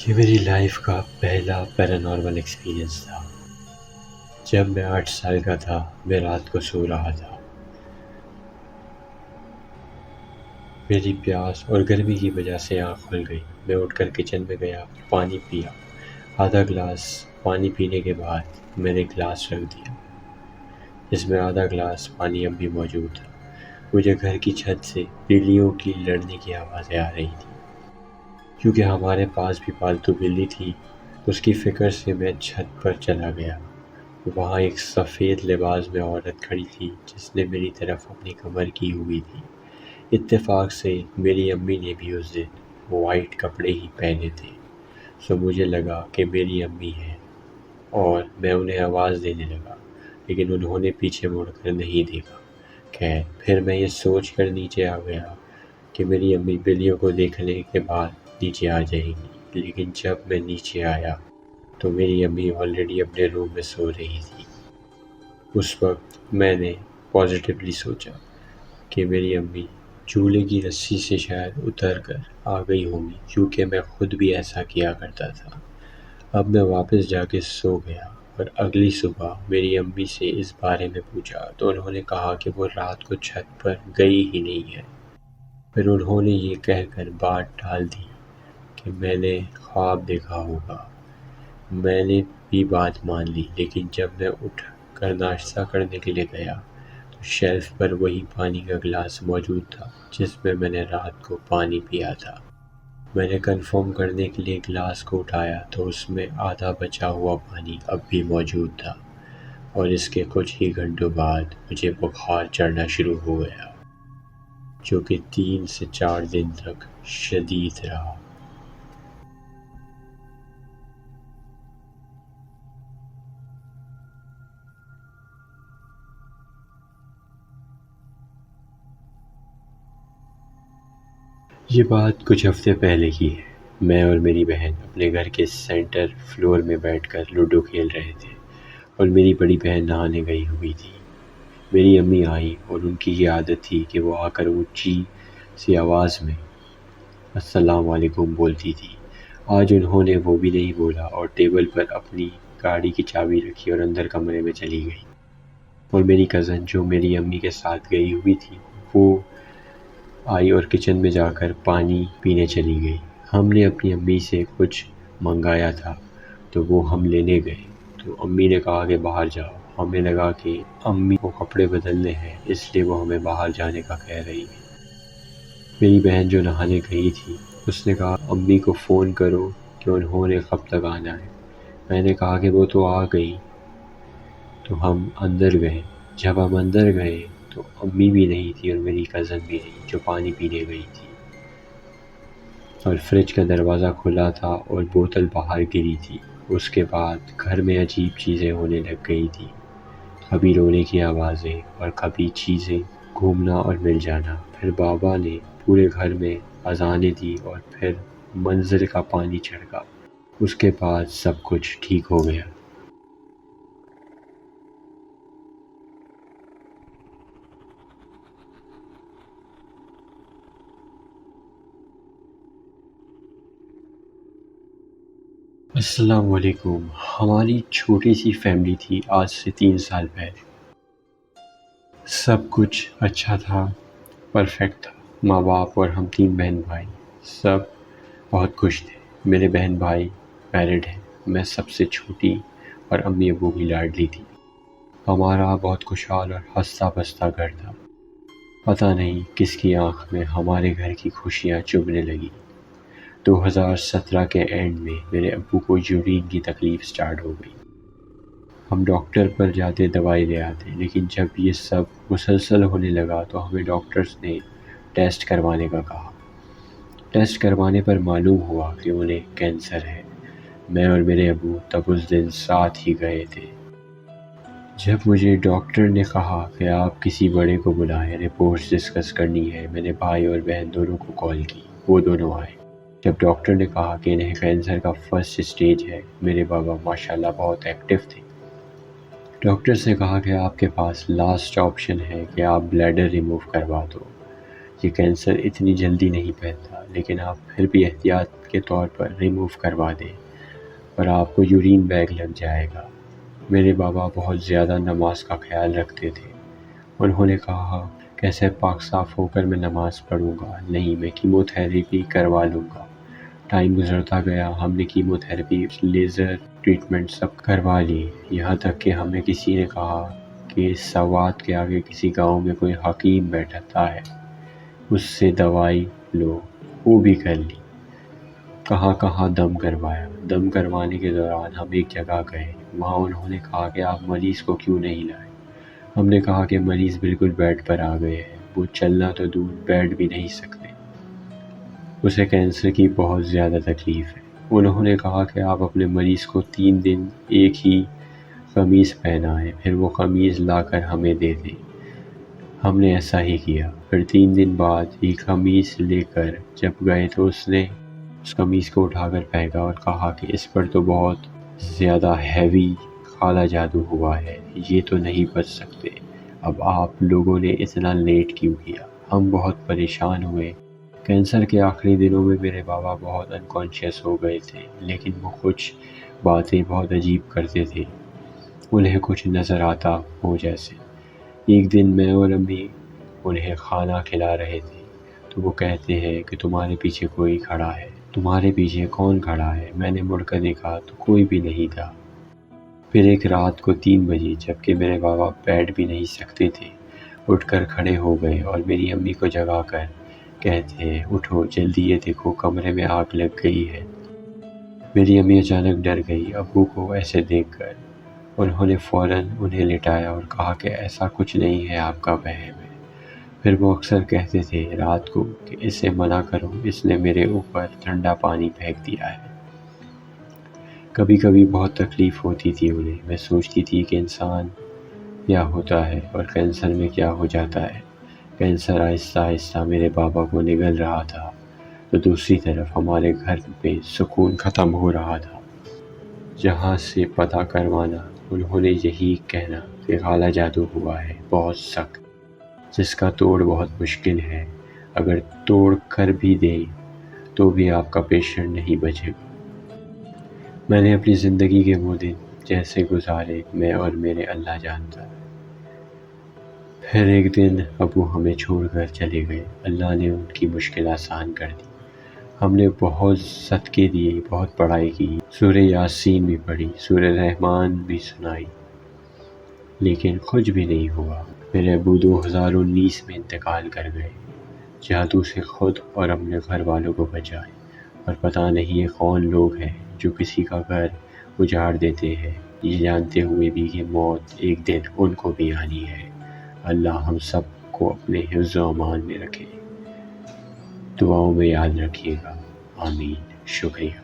یہ میری لائف کا پہلا پیرانارمل ایکسپیرینس تھا۔ جب میں 8 سال کا تھا، میں رات کو سو رہا تھا۔ میری پیاس اور گرمی کی وجہ سے آنکھ کھل گئی۔ میں اٹھ کر کچن میں گیا، پانی پیا۔ آدھا گلاس پانی پینے کے بعد میں نے گلاس رکھ دیا جس میں آدھا گلاس پانی اب بھی موجود تھا۔ مجھے گھر کی چھت سے بلیوں کی لڑنے کی آوازیں آ رہی تھیں۔ کیونکہ ہمارے پاس بھی پالتو بلی تھی، اس کی فکر سے میں چھت پر چلا گیا۔ وہاں ایک سفید لباس میں عورت کھڑی تھی جس نے میری طرف اپنی کمر کی ہوئی تھی۔ اتفاق سے میری امی نے بھی اس دن وائٹ کپڑے ہی پہنے تھے، سو مجھے لگا کہ میری امی ہے اور میں انہیں آواز دینے لگا، لیکن انہوں نے پیچھے مڑ کر نہیں دیکھا۔ خیر، پھر میں یہ سوچ کر نیچے آ گیا کہ میری امی بلیوں کو دیکھنے کے بعد نیچے آ جائیں گی، لیکن جب میں نیچے آیا تو میری امی آلریڈی اپنے روم میں سو رہی تھی۔ اس وقت میں نے پازیٹیولی سوچا کہ میری امی جھولے کی رسی سے شاید اتر کر آ گئی ہوں گی، کیونکہ میں خود بھی ایسا کیا کرتا تھا۔ اب میں واپس جا کے سو گیا اور اگلی صبح میری امی سے اس بارے میں پوچھا تو انہوں نے کہا کہ وہ رات کو چھت پر گئی ہی نہیں ہے۔ پھر انہوں نے یہ کہہ کر بات ٹال دی کہ میں نے خواب دیکھا ہوگا۔ میں نے بھی بات مان لی، لیکن جب میں اٹھ کر ناشتہ کرنے کے لیے گیا تو شیلف پر وہی پانی کا گلاس موجود تھا جس میں نے رات کو پانی پیا تھا۔ میں نے کنفرم کرنے کے لیے گلاس کو اٹھایا تو اس میں آدھا بچا ہوا پانی اب بھی موجود تھا، اور اس کے کچھ ہی گھنٹوں بعد مجھے بخار چڑھنا شروع ہو گیا، جو کہ 3 سے 4 دن تک شدید رہا۔ یہ بات کچھ ہفتے پہلے کی ہے۔ میں اور میری بہن اپنے گھر کے سینٹر فلور میں بیٹھ کر لوڈو کھیل رہے تھے اور میری بڑی بہن نہانے گئی ہوئی تھی۔ میری امی آئی اور ان کی یہ عادت تھی کہ وہ آ کر اونچی سی آواز میں السلام علیکم بولتی تھی۔ آج انہوں نے وہ بھی نہیں بولا اور ٹیبل پر اپنی گاڑی کی چابی رکھی اور اندر کمرے میں چلی گئی، اور میری کزن جو میری امی کے ساتھ گئی ہوئی تھی وہ آئی اور کچن میں جا کر پانی پینے چلی گئی۔ ہم نے اپنی امی سے کچھ منگایا تھا تو وہ ہم لینے گئے تو امی نے کہا کہ باہر جاؤ۔ ہمیں لگا کہ امی کو کپڑے بدلنے ہیں، اس لیے وہ ہمیں باہر جانے کا کہہ رہی ہے۔ میری بہن جو نہانے گئی تھی اس نے کہا امی کو فون کرو کہ انہوں نے کب تک آنا ہے۔ میں نے کہا کہ وہ تو آ گئی۔ تو ہم اندر گئے۔ جب ہم اندر گئے تو امی بھی نہیں تھی اور میری کزن بھی نہیں جو پانی پینے گئی تھی، اور فریج کا دروازہ کھلا تھا اور بوتل باہر گری تھی۔ اس کے بعد گھر میں عجیب چیزیں ہونے لگ گئی تھی، کبھی رونے کی آوازیں اور کبھی چیزیں گھومنا اور مل جانا۔ پھر بابا نے پورے گھر میں اذانیں دی اور پھر منزل کا پانی چھڑکا۔ اس کے بعد سب کچھ ٹھیک ہو گیا۔ السلام علیکم۔ ہماری چھوٹی سی فیملی تھی آج سے 3 سال پہلے۔ سب کچھ اچھا تھا، پرفیکٹ تھا۔ ماں باپ اور ہم 3 بہن بھائی سب بہت خوش تھے۔ میرے بہن بھائی میرڈ ہیں، میں سب سے چھوٹی اور امی ابو کی لاڈلی تھی۔ ہمارا بہت خوشحال اور ہنستا بستا گھر تھا۔ پتہ نہیں کس کی آنکھ میں ہمارے گھر کی خوشیاں چبھنے لگی۔ 2017 کے اینڈ میں میرے ابو کو یورین کی تکلیف سٹارٹ ہو گئی۔ ہم ڈاکٹر پر جاتے، دوائی لے آتے، لیکن جب یہ سب مسلسل ہونے لگا تو ہمیں ڈاکٹرز نے ٹیسٹ کروانے کا کہا۔ ٹیسٹ کروانے پر معلوم ہوا کہ انہیں کینسر ہے۔ میں اور میرے ابو تب اس دن ساتھ ہی گئے تھے۔ جب مجھے ڈاکٹر نے کہا کہ آپ کسی بڑے کو بلائیں، رپورٹس ڈسکس کرنی ہے، میں نے بھائی اور بہن دونوں کو کال کی، وہ دونوں آئے۔ جب ڈاکٹر نے کہا کہ انہیں کینسر کا فرسٹ سٹیج ہے، میرے بابا ماشاءاللہ بہت ایکٹیو تھے۔ ڈاکٹر سے کہا کہ آپ کے پاس لاسٹ آپشن ہے کہ آپ بلیڈر ریموو کروا دو، یہ کینسر اتنی جلدی نہیں پھیلتا، لیکن آپ پھر بھی احتیاط کے طور پر ریموو کروا دیں اور آپ کو یورین بیگ لگ جائے گا۔ میرے بابا بہت زیادہ نماز کا خیال رکھتے تھے۔ انہوں نے کہا، کیسے پاک صاف ہو کر میں نماز پڑھوں گا؟ نہیں، میں کیمو تھیراپی کروا لوں گا۔ ٹائم گزرتا گیا، ہم نے کیمو تھیراپی، لیزر ٹریٹمنٹ سب کروا لی، یہاں تک کہ ہمیں کسی نے کہا کہ سوات کے آگے کسی گاؤں میں کوئی حکیم بیٹھتا ہے، اس سے دوائی لو، وہ بھی کر لی۔ کہاں کہاں دم کروایا۔ دم کروانے کے دوران ہم ایک جگہ گئے، وہاں انہوں نے کہا کہ آپ مریض کو کیوں نہیں لائے؟ ہم نے کہا کہ مریض بالکل بیڈ پر آ گئے ہیں، وہ چلنا تو دور بیٹھ بھی نہیں سکتے، اسے کینسر کی بہت زیادہ تکلیف ہے۔ انہوں نے کہا کہ آپ اپنے مریض کو 3 دن ایک ہی قمیض پہنائیں، پھر وہ قمیض لا کر ہمیں دے دیں۔ ہم نے ایسا ہی کیا۔ پھر 3 دن بعد یہ قمیض لے کر جب گئے تو اس نے اس قمیض کو اٹھا کر پھینکا اور کہا کہ اس پر تو بہت زیادہ ہیوی کالا جادو ہوا ہے، یہ تو نہیں بچ سکتے۔ اب آپ لوگوں نے اتنا لیٹ کیوں کیا؟ ہم بہت پریشان ہوئے۔ کینسر کے آخری دنوں میں میرے بابا بہت انکانشیس ہو گئے تھے، لیکن وہ کچھ باتیں بہت عجیب کرتے تھے، انہیں کچھ نظر آتا ہو جیسے۔ ایک دن میں اور امی انہیں کھانا کھلا رہے تھے تو وہ کہتے ہیں کہ تمہارے پیچھے کوئی کھڑا ہے۔ تمہارے پیچھے کون کھڑا ہے؟ میں نے مڑ کر دیکھا تو کوئی بھی نہیں تھا۔ پھر ایک رات کو 3 بجے جبکہ میرے بابا بیٹھ بھی نہیں سکتے تھے، اٹھ کر کھڑے ہو گئے اور میری امی کو جگا کر کہتے ہیں، اٹھو جلدی، یہ دیکھو کمرے میں آگ لگ گئی ہے۔ میری امی اچانک ڈر گئی ابو کو ایسے دیکھ کر۔ انہوں نے فوراً انہیں لٹایا اور کہا کہ ایسا کچھ نہیں ہے، آپ کا وہم ہے۔ پھر وہ اکثر کہتے تھے رات کو کہ اسے منع کرو، اس نے میرے اوپر ٹھنڈا پانی پھینک دیا ہے۔ کبھی کبھی بہت تکلیف ہوتی تھی انہیں، میں سوچتی تھی کہ انسان کیا ہوتا ہے اور کینسر میں کیا ہو جاتا ہے۔ کینسر آہستہ آہستہ میرے بابا کو نگل رہا تھا تو دوسری طرف ہمارے گھر پہ سکون ختم ہو رہا تھا۔ جہاں سے پتہ کروانا، انہوں نے یہی کہنا کہ کالا جادو ہوا ہے، بہت سخت، جس کا توڑ بہت مشکل ہے، اگر توڑ کر بھی دیں تو بھی آپ کا پیشنٹ نہیں بچے گا۔ میں نے اپنی زندگی کے وہ دن جیسے گزارے میں اور میرے اللہ جانتا ہے۔ پھر ایک دن ابو ہمیں چھوڑ کر چلے گئے، اللہ نے ان کی مشکل آسان کر دی۔ ہم نے بہت صدقے دیے، بہت پڑھائی کی، سورہ یاسین بھی پڑھی، سورہ رحمان بھی سنائی، لیکن کچھ بھی نہیں ہوا۔ میرے ابو 2019 میں انتقال کر گئے، جادو سے خود اور اپنے گھر والوں کو بچائے، اور پتہ نہیں یہ کون لوگ ہیں جو کسی کا گھر اجاڑ دیتے ہیں، یہ جانتے ہوئے بھی کہ موت ایک دن ان کو بھی آنی ہے۔ اللہ ہم سب کو اپنے حفظ و امان میں رکھے، دعاؤں میں یاد رکھیے گا، آمین۔ شکریہ۔